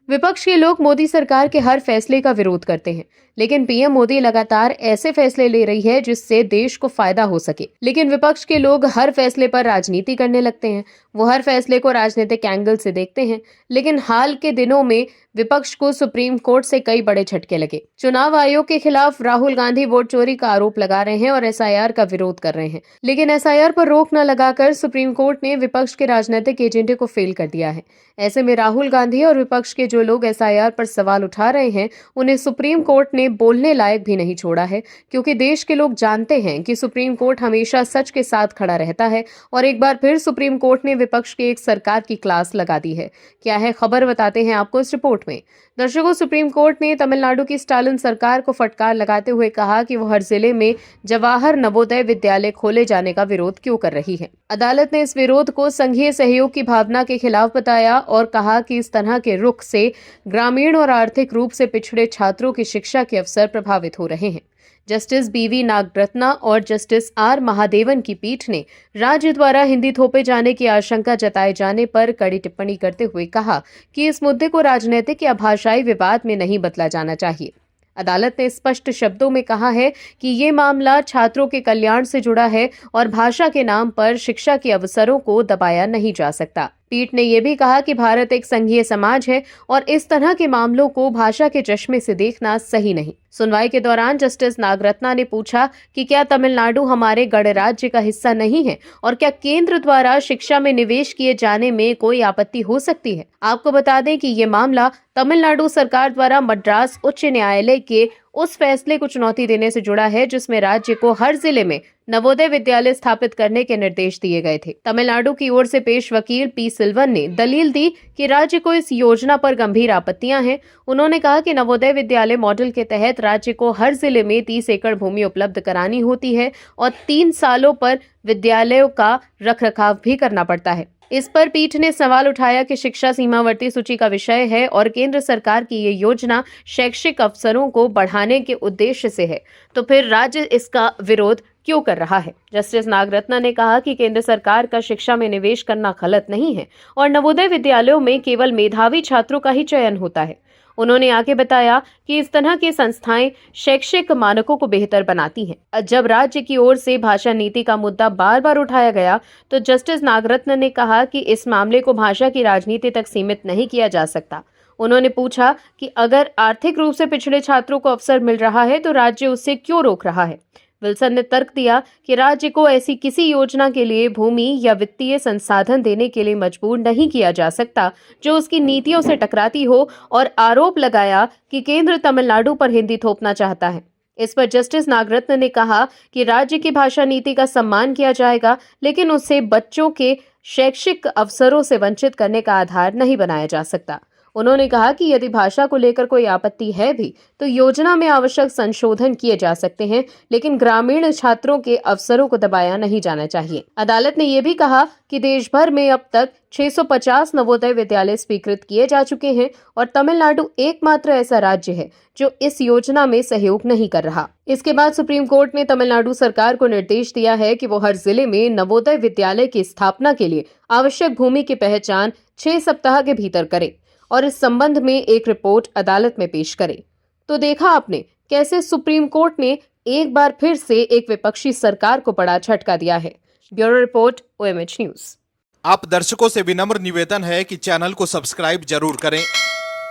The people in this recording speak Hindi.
विपक्ष के लोग मोदी सरकार के हर फैसले का विरोध करते हैं, लेकिन पीएम मोदी लगातार ऐसे फैसले ले रही है जिससे देश को फायदा हो सके। लेकिन विपक्ष के लोग हर फैसले पर राजनीति करने लगते हैं। वो हर फैसले को राजनीतिक एंगल से देखते हैं। लेकिन हाल के दिनों में विपक्ष को सुप्रीम कोर्ट से कई बड़े झटके लगे। चुनाव आयोग के खिलाफ राहुल गांधी वोट चोरी का आरोप लगा रहे हैं और एसआईआर का विरोध कर रहे हैं। लेकिन एसआईआर पर रोक न लगाकर सुप्रीम कोर्ट ने विपक्ष के राजनीतिक एजेंडे को फेल कर दिया है। ऐसे में राहुल गांधी और विपक्ष के जो लोग एसआईआर पर सवाल उठा रहे हैं, उन्हें सुप्रीम कोर्ट ने बोलने लायक भी नहीं छोड़ा है, क्योंकि देश के लोग जानते हैं कि सुप्रीम कोर्ट हमेशा सच के साथ खड़ा रहता है। और एक बार फिर सुप्रीम कोर्ट ने विपक्ष की एक सरकार की क्लास लगा दी है। क्या है खबर, बताते हैं आपको इस रिपोर्ट में। दर्शकों, सुप्रीम कोर्ट ने तमिलनाडु की स्टालिन सरकार को फटकार लगाते हुए कहा कि वो हर जिले में जवाहर नवोदय विद्यालय खोले जाने का विरोध क्यों कर रही है। अदालत ने इस विरोध को संघीय सहयोग की भावना के खिलाफ बताया और कहा कि इस तरह के रुख से ग्रामीण और आर्थिक रूप से पिछड़े छात्रों की शिक्षा के अवसर प्रभावित हो रहे हैं। जस्टिस बीवी नागरत्ना और जस्टिस आर महादेवन की पीठ ने राज्य द्वारा हिंदी थोपे जाने की आशंका जताए जाने पर कड़ी टिप्पणी करते हुए कहा कि इस मुद्दे को राजनीतिक या भाषाई विवाद में नहीं बदला जाना चाहिए। अदालत ने स्पष्ट शब्दों में कहा है कि ये मामला छात्रों के कल्याण से जुड़ा है और भाषा के नाम पर शिक्षा के अवसरों को दबाया नहीं जा सकता। पीठ ने यह भी कहा कि भारत एक संघीय समाज है और इस तरह के मामलों को भाषा के चश्मे से देखना सही नहीं। सुनवाई के दौरान जस्टिस नागरत्ना ने पूछा कि क्या तमिलनाडु हमारे गणराज्य का हिस्सा नहीं है और क्या केंद्र द्वारा शिक्षा में निवेश किए जाने में कोई आपत्ति हो सकती है। आपको बता दें कि ये मामला तमिलनाडु सरकार द्वारा मद्रास उच्च न्यायालय के उस फैसले को चुनौती देने से जुड़ा है जिसमें राज्य को हर जिले में नवोदय विद्यालय स्थापित करने के निर्देश दिए गए थे। तमिलनाडु की ओर से पेश वकील पी सिल्वन ने दलील दी कि राज्य को इस योजना पर गंभीर आपत्तियां हैं। उन्होंने कहा कि नवोदय विद्यालय मॉडल के तहत राज्य को हर जिले में 30 एकड़ भूमि उपलब्ध करानी होती है और 3 सालों पर विद्यालयों का रखरखाव भी करना पड़ता है। इस पर पीठ ने सवाल उठाया कि शिक्षा सीमावर्ती सूची का विषय है और केंद्र सरकार की ये योजना शैक्षिक अवसरों को बढ़ाने के उद्देश्य से है, तो फिर राज्य इसका विरोध क्यों कर रहा है। जस्टिस नागरत्ना ने कहा कि केंद्र सरकार का शिक्षा में निवेश करना गलत नहीं है और नवोदय विद्यालयों में केवल मेधावी छात्रों का ही चयन होता है। उन्होंने आगे बताया कि इस तरह की संस्थाएं शैक्षिक मानकों को बेहतर बनाती हैं। जब राज्य की ओर से भाषा नीति का मुद्दा बार बार उठाया गया तो जस्टिस नागरत्न ने कहा कि इस मामले को भाषा की राजनीति तक सीमित नहीं किया जा सकता। उन्होंने पूछा कि अगर आर्थिक रूप से पिछड़े छात्रों को अवसर मिल रहा है तो राज्य उससे क्यों रोक रहा है। विल्सन ने तर्क दिया कि राज्य को ऐसी किसी योजना के लिए भूमि या वित्तीय संसाधन देने के लिए मजबूर नहीं किया जा सकता जो उसकी नीतियों से टकराती हो और आरोप लगाया कि केंद्र तमिलनाडु पर हिंदी थोपना चाहता है। इस पर जस्टिस नागरत्न ने कहा कि राज्य की भाषा नीति का सम्मान किया जाएगा, लेकिन उसे बच्चों के शैक्षिक अवसरों से वंचित करने का आधार नहीं बनाया जा सकता। उन्होंने कहा कि यदि भाषा को लेकर कोई आपत्ति है भी तो योजना में आवश्यक संशोधन किए जा सकते हैं, लेकिन ग्रामीण छात्रों के अवसरों को दबाया नहीं जाना चाहिए। अदालत ने यह भी कहा कि देश भर में अब तक 650 नवोदय विद्यालय स्वीकृत किए जा चुके हैं और तमिलनाडु एकमात्र ऐसा राज्य है जो इस योजना में सहयोग नहीं कर रहा। इसके बाद सुप्रीम कोर्ट ने तमिलनाडु सरकार को निर्देश दिया है कि वो हर जिले में नवोदय विद्यालय की स्थापना के लिए आवश्यक भूमि की पहचान 6 सप्ताह के भीतर करे और इस संबंध में एक रिपोर्ट अदालत में पेश करे। तो देखा आपने कैसे सुप्रीम कोर्ट ने एक बार फिर से एक विपक्षी सरकार को बड़ा झटका दिया है। Bureau report, OMH news. आप दर्शकों से विनम्र निवेदन है कि चैनल को सब्सक्राइब जरूर करें